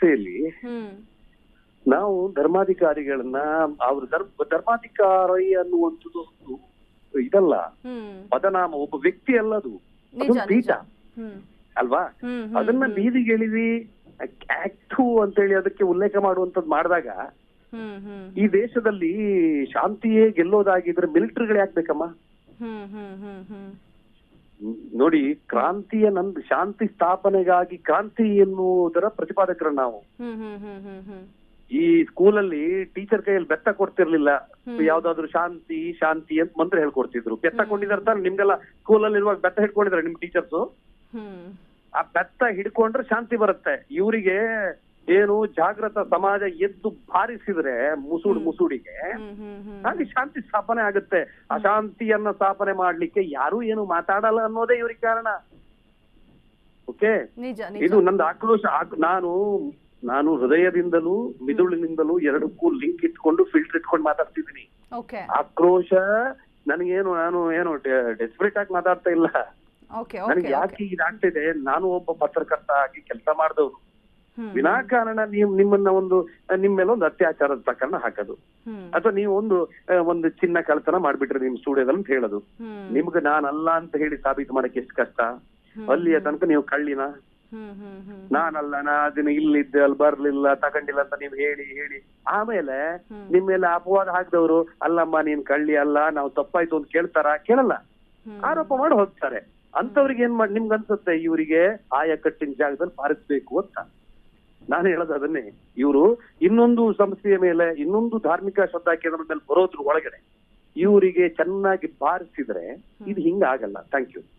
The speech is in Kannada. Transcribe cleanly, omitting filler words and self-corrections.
ವ್ಯವಸ್ಥೆಯಲ್ಲಿ ನಾವು ಧರ್ಮಾಧಿಕಾರಿಗಳನ್ನ ಅವ್ರ ಧರ್ಮಾಧಿಕಾರಿ ಅನ್ನುವಂಥದ್ದು ಒಂದು ಇದಲ್ಲ, ಪದನಾಮ, ಒಬ್ಬ ವ್ಯಕ್ತಿ ಅಲ್ಲದು, ಅದೊಂದು ಪೀಠ ಅಲ್ವಾ? ಅದನ್ನ ಬೀದಿಗೆಳಿವಿ ಆಕ್ಟು ಅಂತೇಳಿ ಅದಕ್ಕೆ ಉಲ್ಲೇಖ ಮಾಡುವಂತದ್ದು ಮಾಡಿದಾಗ ಈ ದೇಶದಲ್ಲಿ ಶಾಂತಿಯೇ ಗೆಲ್ಲೋದಾಗಿದ್ರೆ ಮಿಲಿಟರಿಗಳು ಯಾಕ್ಬೇಕಮ್ಮ? ನೋಡಿ, ಕ್ರಾಂತಿಯ ಶಾಂತಿ ಸ್ಥಾಪನೆಗಾಗಿ ಕ್ರಾಂತಿ ಎನ್ನುವುದರ ಪ್ರತಿಪಾದಕರ ನಾವು. ಈ ಸ್ಕೂಲಲ್ಲಿ ಟೀಚರ್ ಕೈಯಲ್ಲಿ ಬೆತ್ತ ಕೊಡ್ತಿರ್ಲಿಲ್ಲ, ಯಾವ್ದಾದ್ರು ಶಾಂತಿ ಶಾಂತಿ ಅಂತ ಮಂತ್ರ ಹೇಳ್ಕೊಡ್ತಿದ್ರು. ಬೆತ್ತ ಕೊಂಡಿದಾರ ತಾನೆ ನಿಮ್ಗೆಲ್ಲ ಸ್ಕೂಲಲ್ಲಿ ಇರುವಾಗ ಬೆತ್ತ ಹಿಡ್ಕೊಂಡಿದಾರೆ ನಿಮ್ ಟೀಚರ್ಸ್? ಆ ಬೆತ್ತ ಹಿಡ್ಕೊಂಡ್ರೆ ಶಾಂತಿ ಬರುತ್ತೆ. ಇವರಿಗೆ ಏನು ಜಾಗೃತ ಸಮಾಜ ಎದ್ದು ಬಾರಿಸಿದ್ರೆ ಮುಸುಡಿಗೆ ಅಲ್ಲಿ ಶಾಂತಿ ಸ್ಥಾಪನೆ ಆಗುತ್ತೆ. ಅಶಾಂತಿಯನ್ನ ಸ್ಥಾಪನೆ ಮಾಡ್ಲಿಕ್ಕೆ ಯಾರು ಏನು ಮಾತಾಡಲ್ಲ ಅನ್ನೋದೇ ಇವ್ರಿಗೆ ಕಾರಣ. ಓಕೆ, ಇದು ನಂದು ಆಕ್ರೋಶ. ನಾನು ಹೃದಯದಿಂದಲೂ ಮಿದುಳಿನಿಂದಲೂ ಎರಡಕ್ಕೂ ಲಿಂಕ್ ಇಟ್ಕೊಂಡು ಫಿಲ್ಟರ್ ಇಟ್ಕೊಂಡು ಮಾತಾಡ್ತಿದ್ದೀನಿ. ಆಕ್ರೋಶ ನನಗೇನು, ನಾನು ಏನು ಡೆಸ್ಪರೇಟ್ ಆಗಿ ಮಾತಾಡ್ತಾ ಇಲ್ಲ. ನನಗೆ ಯಾಕೆ ಇದಾಗ್ತಿದೆ, ನಾನು ಒಬ್ಬ ಪತ್ರಕರ್ತ ಆಗಿ ಕೆಲಸ ಮಾಡಿದವ್ರು, ವಿನಾಕಾರಣ ನಿಮ್ಮನ್ನ ನಿಮ್ಮೇಲೆ ಒಂದು ಅತ್ಯಾಚಾರದ ಪ್ರಕರಣ ಹಾಕೋದು, ಅಥವಾ ನೀವು ಒಂದು ಚಿನ್ನ ಕಳ್ತನ ಮಾಡ್ಬಿಟ್ರೆ ನಿಮ್ ಸ್ಟುಡಿಯೋದಲ್ಲಿ ಅಂತ ಹೇಳೋದು, ನಿಮ್ಗೆ ನಾನಲ್ಲ ಅಂತ ಹೇಳಿ ಸಾಬೀತು ಮಾಡಕ್ಕೆ ಎಷ್ಟು ಕಷ್ಟ. ಅಲ್ಲಿಯ ತನಕ ನೀವು ಕಳ್ಳಿನ, ನಾನಲ್ಲ, ನಾ ಅದನ್ನ ಇಲ್ಲಿದ್ದೆ, ಅಲ್ಲಿ ಬರ್ಲಿಲ್ಲ, ತಗೊಂಡಿಲ್ಲ ಅಂತ ನೀವು ಹೇಳಿ ಆಮೇಲೆ ನಿಮ್ ಮೇಲೆ ಅಪವಾದ ಹಾಕಿದವರು ಅಲ್ಲಮ್ಮ ನೀನ್ ಕಳ್ಳಿ ಅಲ್ಲ, ನಾವು ತಪ್ಪಾಯ್ತು ಅಂತ ಕೇಳಲ್ಲ, ಆರೋಪ ಮಾಡಿ ಹೋಗ್ತಾರೆ. ಅಂತವ್ರಿಗೆ ಏನ್ ಮಾಡಿ ನಿಮ್ಗೆ ಅನ್ಸುತ್ತೆ ಇವರಿಗೆ ಆಯಕಟ್ಟಿನ ಜಾಗದಲ್ಲಿ ಪಾರಿಸ್ಬೇಕು ಅಂತ. ನಾನು ಹೇಳೋದು ಅದನ್ನೇ. ಇವರು ಇನ್ನೊಂದು ಸಂಸ್ಥೆಯ ಮೇಲೆ, ಇನ್ನೊಂದು ಧಾರ್ಮಿಕ ಶ್ರದ್ಧಾ ಕೇಂದ್ರದ ಮೇಲೆ ಬರೋದ್ರ ಒಳಗಡೆ ಇವರಿಗೆ ಚೆನ್ನಾಗಿ ಬಾರಿಸಿದ್ರೆ ಇದು ಹಿಂಗಾಗಲ್ಲ. Thank you.